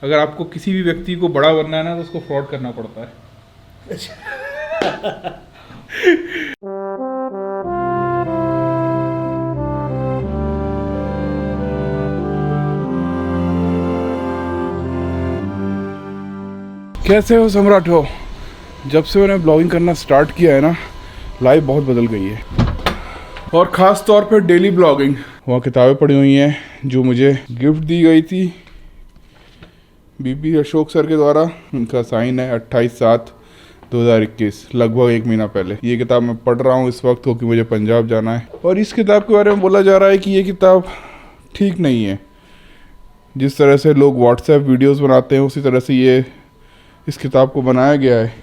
अगर आपको किसी भी व्यक्ति को बड़ा बनना है ना तो उसको फ्रॉड करना पड़ता है। कैसे हो सम्राट हो? जब से मैंने ब्लॉगिंग करना स्टार्ट किया है ना, लाइफ बहुत बदल गई है, और ख़ास तौर पे डेली ब्लॉगिंग। वहाँ किताबें पढ़ी हुई हैं जो मुझे गिफ्ट दी गई थी बीबी अशोक सर के द्वारा। उनका साइन है 28/7/2021, लगभग 1 महीना पहले। ये किताब मैं पढ़ रहा हूँ इस वक्त, क्योंकि मुझे पंजाब जाना है। और इस किताब के बारे में बोला जा रहा है कि ये किताब ठीक नहीं है। जिस तरह से लोग व्हाट्सएप वीडियोस बनाते हैं उसी तरह से ये इस किताब को बनाया गया है,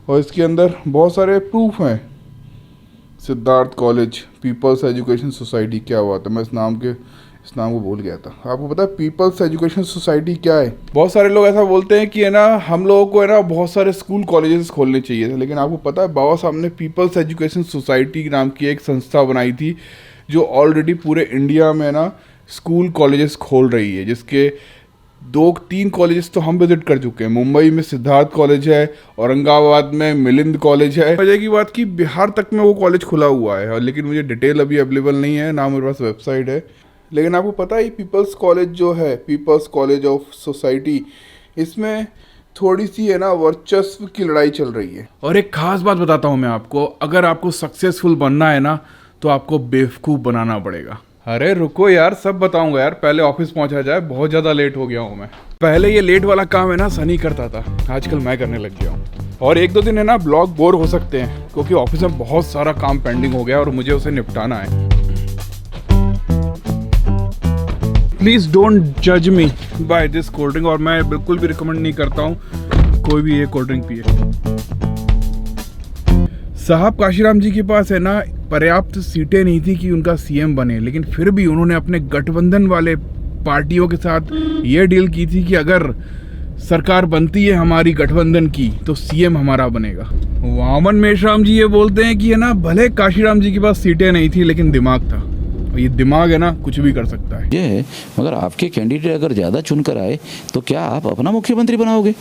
और इसके अंदर बहुत सारे प्रूफ हैं। Siddharth college, people's education society, क्या हुआ था, मैं इस नाम को भूल गया था। आपको पता है पीपल्स एजुकेशन सोसाइटी क्या है? बहुत सारे लोग ऐसा बोलते हैं कि है ना, हम लोगों को है ना बहुत सारे स्कूल कॉलेजेस खोलने चाहिए थे, लेकिन आपको पता है बाबा साहब ने पीपल्स एजुकेशन सोसाइटी नाम की एक संस्था बनाई थी जो ऑलरेडी पूरे इंडिया में ना स्कूल कॉलेजेस खोल रही है, जिसके 2-3 कॉलेजेस तो हम विजिट कर चुके हैं। मुंबई में सिद्धार्थ कॉलेज है, औरंगाबाद में मिलिंद कॉलेज है। मजे की बात कि बिहार तक में वो कॉलेज खुला हुआ है, और लेकिन मुझे डिटेल अभी अवेलेबल नहीं है, ना मेरे पास वेबसाइट है। लेकिन आपको पता है पीपल्स कॉलेज जो है, पीपल्स कॉलेज ऑफ सोसाइटी, इसमें थोड़ी सी है ना वर्चस्व की लड़ाई चल रही है। और एक खास बात बताता हूँ मैं आपको, अगर आपको सक्सेसफुल बनना है ना तो आपको बेवकूफ़ बनाना पड़ेगा। अरे रुको यार, सब बताऊंगा यार, पहले ऑफिस पहुंचा जाए, बहुत ज़्यादा लेट हो गया हूँ मैं। पहले ये लेट वाला काम है ना सनी करता था, आजकल मैं करने लग गया हूँ। और 1-2 दिन है ना ब्लॉग बोर हो सकते हैं, क्योंकि ऑफिस में बहुत सारा काम पेंडिंग हो गया और मुझे उसे निपटाना है। प्लीज़ डोंट जज मी बाय दिस कोल्ड ड्रिंक, और मैं बिल्कुल भी रिकमेंड नहीं करता हूँ कोई भी ये कोल्ड ड्रिंक पिए। साहब काशीराम जी के पास है ना पर्याप्त सीटें नहीं थी कि उनका सीएम बने, लेकिन फिर भी उन्होंने अपने गठबंधन वाले पार्टियों के साथ ये डील की थी कि अगर सरकार बनती है हमारी गठबंधन की तो सीएम हमारा बनेगा। वामन मेश्राम जी ये बोलते हैं कि है ना, भले काशीराम जी के पास सीटें नहीं थी लेकिन दिमाग था, और ये दिमाग है ना कुछ भी कर सकता है। ये मगर आपके कैंडिडेट अगर ज़्यादा चुनकर आए तो क्या आप अपना मुख्यमंत्री बनाओगे?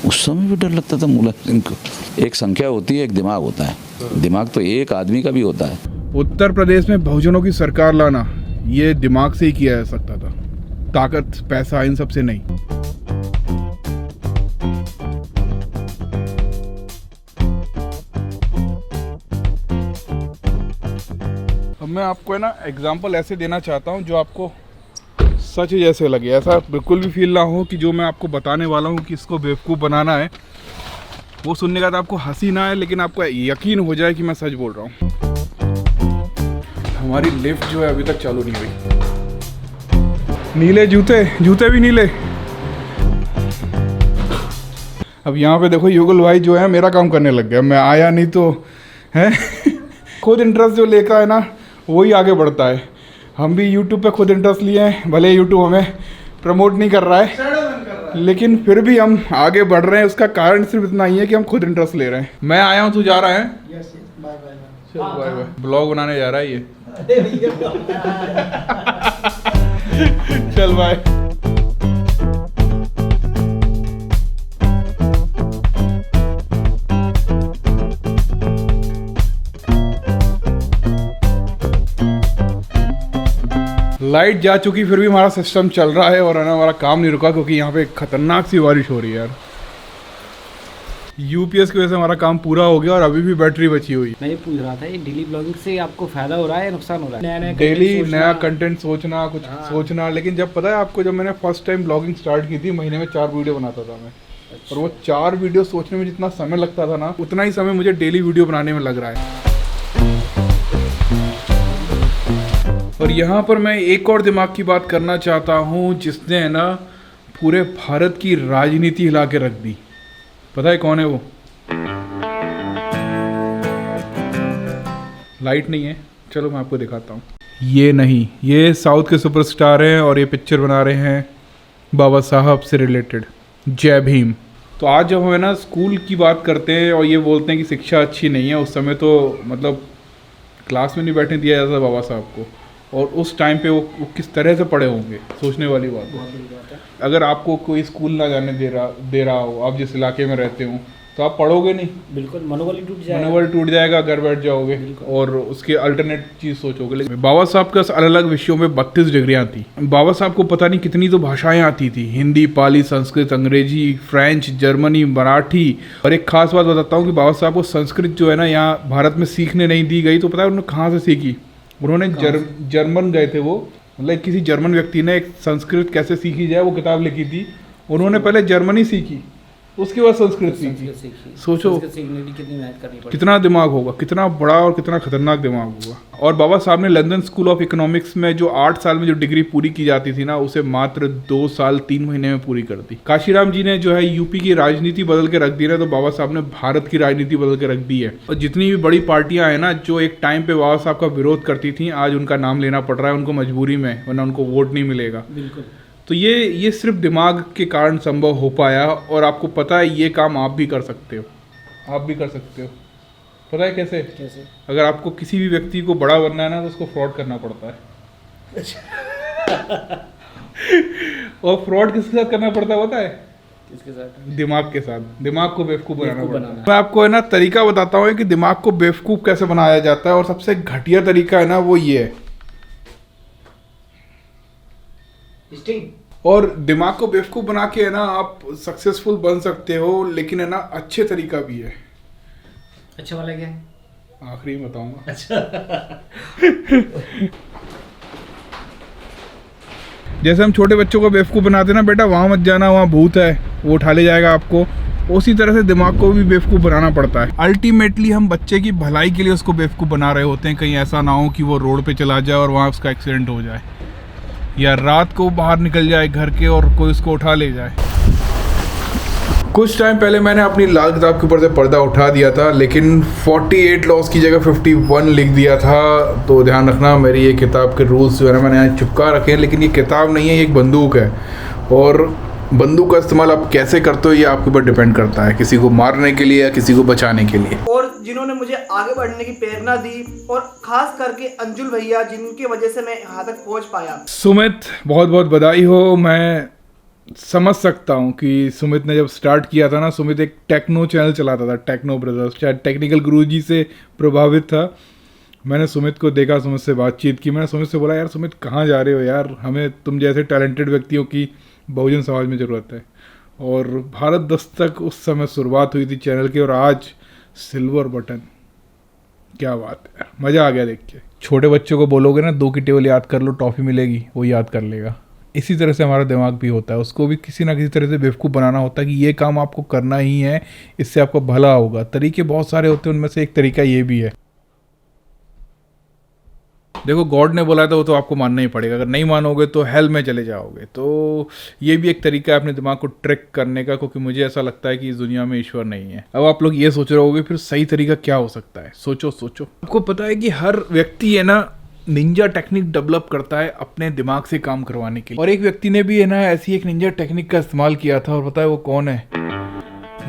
उस समय भी डर लगता था मुलायम सिंह को। एक संख्या होती है, एक दिमाग होता है। दिमाग तो एक आदमी का भी होता है। उत्तर प्रदेश में बहुजनों की सरकार लाना ये दिमाग से ही किया जा सकता था, ताकत पैसा इन सब से नहीं। अब मैं आपको है ना एग्जाम्पल ऐसे देना चाहता हूँ जो आपको सच जैसे लगे, ऐसा बिल्कुल भी फील ना हो कि जो मैं आपको बताने वाला हूँ कि इसको बेवकूफ़ बनाना है, वो सुनने का तो आपको हंसी ना है, लेकिन आपको यकीन हो जाए कि मैं सच बोल रहा हूँ। हमारी लिफ्ट जो है अभी तक चालू नहीं हुई। नीले जूते भी नीले। अब यहाँ पे देखो युगल भाई जो है मेरा काम करने लग गया, मैं आया नहीं तो है खुद इंटरेस्ट जो लेकर है ना वही आगे बढ़ता है। हम भी YouTube पे खुद इंटरेस्ट लिए हैं, भले YouTube हमें प्रमोट नहीं कर रहा है, लेकिन फिर भी हम आगे बढ़ रहे हैं। उसका कारण सिर्फ इतना ही है कि हम खुद इंटरेस्ट ले रहे हैं। मैं आया हूँ, तू जा रहा है? चल बाय बाय। ब्लॉग बनाने जा रहा है ये। चल बाय। लाइट जा चुकी, फिर भी हमारा सिस्टम चल रहा है और है ना हमारा काम नहीं रुका, क्योंकि यहाँ पे खतरनाक सी बारिश हो रही है यार। यूपीएस की वजह से हमारा काम पूरा हो गया और अभी भी बैटरी बची हुई। मैं ये पूछ रहा था, ये डेली ब्लॉगिंग से आपको फायदा हो रहा है या नुकसान हो रहा है? डेली नया कंटेंट सोचना, कुछ सोचना। लेकिन जब पता है आपको, जब मैंने फर्स्ट टाइम ब्लॉगिंग स्टार्ट की थी, महीने में 4 वीडियो बनाता था मैं। अच्छा। और वो 4 वीडियो सोचने में जितना समय लगता था ना, उतना ही समय मुझे डेली वीडियो बनाने में लग रहा है। और यहाँ पर मैं एक और दिमाग की बात करना चाहता हूँ, जिसने है ना पूरे भारत की राजनीति हिला के रख दी। पता है कौन है वो? लाइट नहीं है, चलो मैं आपको दिखाता हूँ। ये नहीं, ये साउथ के सुपरस्टार हैं और ये पिक्चर बना रहे हैं बाबा साहब से रिलेटेड। जय भीम। तो आज जब हम ना स्कूल की बात करते हैं और ये बोलते हैं कि शिक्षा अच्छी नहीं है, उस समय तो मतलब क्लास में नहीं बैठने दिया जाता बाबा साहब को। और उस टाइम पे वो किस तरह से पढ़े होंगे, सोचने वाली बात है। बहुत बड़ी बात है। अगर आपको कोई स्कूल ना जाने दे रहा हो, आप जिस इलाके में रहते हो, तो आप पढ़ोगे नहीं, बिल्कुल मनोबल ही टूट जाएगा। मनोबल टूट जाएगा, घर बैठ जाओगे और उसके अल्टरनेट चीज़ सोचोगे। लेकिन बाबा साहब के अलग अलग विषयों में 32 डिग्रियाँ थी। बाबा साहब को पता नहीं कितनी तो भाषाएं आती थी, हिंदी, पाली, संस्कृत, अंग्रेजी, फ्रेंच, जर्मनी, मराठी। और एक खास बात बताता हूँ कि बाबा साहब को संस्कृत जो है ना यहाँ भारत में सीखने नहीं दी गई। तो पता है उन्होंने कहाँ से सीखी? उन्होंने जर्मन गए थे वो, मतलब किसी जर्मन व्यक्ति ने एक संस्कृत कैसे सीखी जाए वो किताब लिखी थी। उन्होंने पहले जर्मनी सीखी, उसके बाद संस्कृत सीखी। सोचो सीखने की कितनी मेहनत करनी पड़ी, कितना दिमाग होगा, कितना बड़ा और कितना खतरनाक दिमाग होगा। और बाबा साहब ने लंदन स्कूल ऑफ इकोनॉमिक्स में जो 8 साल में जो डिग्री पूरी की जाती थी ना, उसे मात्र 2 साल 3 महीने में पूरी कर दी। काशीराम जी ने जो है यूपी की राजनीति बदल के रख दी ना, तो बाबा साहब ने भारत की राजनीति बदल के रख दी है। और जितनी भी बड़ी पार्टियां हैं ना जो एक टाइम पे बाबा साहब का विरोध करती थी, आज उनका नाम लेना पड़ रहा है उनको मजबूरी में, वरना उनको वोट नहीं मिलेगा। बिल्कुल। तो ये सिर्फ दिमाग के कारण संभव हो पाया। और आपको पता है ये काम आप भी कर सकते हो, आप भी कर सकते हो। पता है कैसे? कैसे? अगर आपको किसी भी व्यक्ति को बड़ा बनना है ना, तो उसको फ्रॉड करना पड़ता है। और फ्रॉड किसके साथ करना पड़ता है पता है? किसके साथ? दिमाग के साथ। दिमाग को बेवकूफ़ बनाना पड़ता है। बनाना। मैं आपको है ना तरीका बताता हूँ कि दिमाग को बेवकूफ़ कैसे बनाया जाता है। और सबसे घटिया तरीका है ना वो ये है। और दिमाग को बेवकूफ़ बना के है ना आप सक्सेसफुल बन सकते हो, लेकिन है ना अच्छे तरीका भी है। अच्छा वाला क्या है? आखिरी में बताऊंगा। अच्छा। जैसे हम छोटे बच्चों को बेवकूफ़ बनाते ना, बेटा वहाँ मत जाना, वहाँ भूत है, वो उठा ले जाएगा आपको। उसी तरह से दिमाग को भी बेवकूफ़ बनाना पड़ता है। अल्टीमेटली हम बच्चे की भलाई के लिए उसको बेवकूफ़ बना रहे होते हैं। कहीं ऐसा ना हो कि वो रोड पे चला जाए और वहाँ उसका एक्सीडेंट हो जाए, या रात को बाहर निकल जाए घर के और कोई उसको उठा ले जाए। कुछ टाइम पहले मैंने अपनी लाल किताब के ऊपर से पर्दा उठा दिया था, लेकिन 48 लॉस की जगह 51 लिख दिया था। तो ध्यान रखना, मेरी ये किताब के रूल्स जो है ना मैंने यहाँ चिपका रखे हैं। लेकिन ये किताब नहीं है, ये एक बंदूक है। और बंदूक का इस्तेमाल आप कैसे करते हो ये आपके ऊपर डिपेंड करता है, किसी को मारने के लिए या किसी को बचाने के लिए। और जिन्होंने मुझे आगे बढ़ने की प्रेरणा दी, और खास करके अंजुल भैया, जिनकी वजह से मैं यहाँ तक पहुँच पाया। सुमित, बहुत बहुत बधाई हो। मैं समझ सकता हूँ कि सुमित ने जब स्टार्ट किया था ना, सुमित एक टेक्नो चैनल चलाता था, टेक्नो ब्रदर्स, शायद टेक्निकल गुरुजी से प्रभावित था। मैंने सुमित को देखा, सुमित से बातचीत की। मैंने सुमित से बोला, यार सुमित कहाँ जा रहे हो यार, हमें तुम जैसे टैलेंटेड व्यक्तियों की बहुजन समाज में ज़रूरत है। और भारत दस्तक उस समय शुरुआत हुई थी चैनल की, और आज सिल्वर बटन। क्या बात है, मज़ा आ गया देख के। छोटे बच्चों को बोलोगे ना 2 की टेबल याद कर लो, टॉफ़ी मिलेगी, वो याद कर लेगा। इसी तरह से हमारा दिमाग भी होता है, उसको भी किसी ना किसी तरह से बेवकूफ़ बनाना होता है कि ये काम आपको करना ही है, इससे आपको भला होगा। तरीके बहुत सारे होते हैं, उनमें से एक तरीका ये भी है। देखो, गॉड ने बोला था वो तो आपको मानना ही पड़ेगा, अगर नहीं मानोगे तो हेल में चले जाओगे। तो ये भी एक तरीका है अपने दिमाग को ट्रिक करने का, क्योंकि मुझे ऐसा लगता है कि इस दुनिया में ईश्वर नहीं है। अब आप लोग ये सोच रहे होगे फिर सही तरीका क्या हो सकता है। सोचो सोचो। आपको पता है कि हर व्यक्ति है ना निंजा टेक्निक डेवलप करता है अपने दिमाग से काम करवाने के लिए। और एक व्यक्ति ने भी है ना ऐसी एक निंजा टेक्निक का इस्तेमाल किया था, और पता है वो कौन है?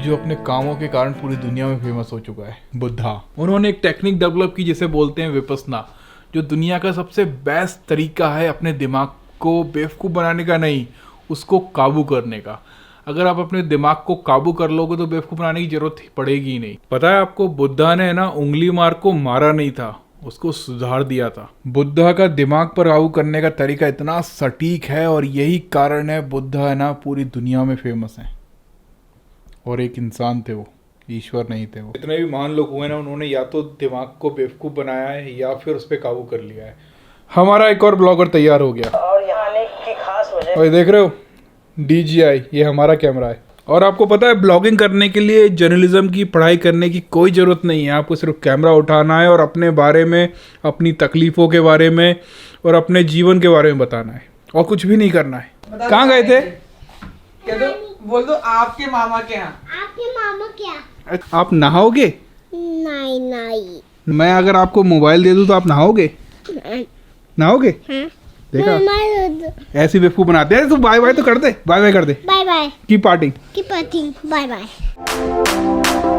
जो अपने कामों के कारण पूरी दुनिया में फेमस हो चुका है, बुद्धा। उन्होंने एक टेक्निक डेवलप की जिसे बोलते हैं विपस्सना, जो दुनिया का सबसे बेस्ट तरीका है अपने दिमाग को बेवकूफ़ बनाने का नहीं, उसको काबू करने का। अगर आप अपने दिमाग को काबू कर लोगे तो बेवकूफ़ बनाने की जरूरत पड़ेगी ही नहीं। पता है आपको, बुद्धा ने ना उंगली मार को मारा नहीं था, उसको सुधार दिया था। बुद्धा का दिमाग पर काबू करने का तरीका इतना सटीक है, और यही कारण है बुद्धा है ना पूरी दुनिया में फेमस है। और एक इंसान थे वो, ईश्वर नहीं थे वो। जितने भी महान लोग हुए ना, उन्होंने या तो दिमाग को बेवकूफ़ बनाया है या फिर उस पर काबू कर लिया है। हमारा एक और ब्लॉगर तैयार हो गया, और यहाँ आने की खास वजह, और देख रहे हो DJI, ये हमारा कैमरा है। और आपको पता है ब्लॉगिंग करने के लिए जर्नलिज्म की पढ़ाई करने की कोई ज़रूरत नहीं है। आपको सिर्फ कैमरा उठाना है और अपने बारे में, अपनी तकलीफ़ों के बारे में और अपने जीवन के बारे में बताना है, और कुछ भी नहीं करना है। कहाँ गए थे? कह दो, बोल दो आपके मामा के यहाँ। आपके मामा क्या? आप नहाओगे? नहीं नहीं। मैं अगर आपको मोबाइल दे दूँ तो आप नहाओगे? नहाओगे? देखा, ऐसी बेवकूफ बनाते हैं। तू बाय बाय तो कर दे, बाय बाय कर दे। बाय बाय की पार्टी की पार्टी, बाय बाय।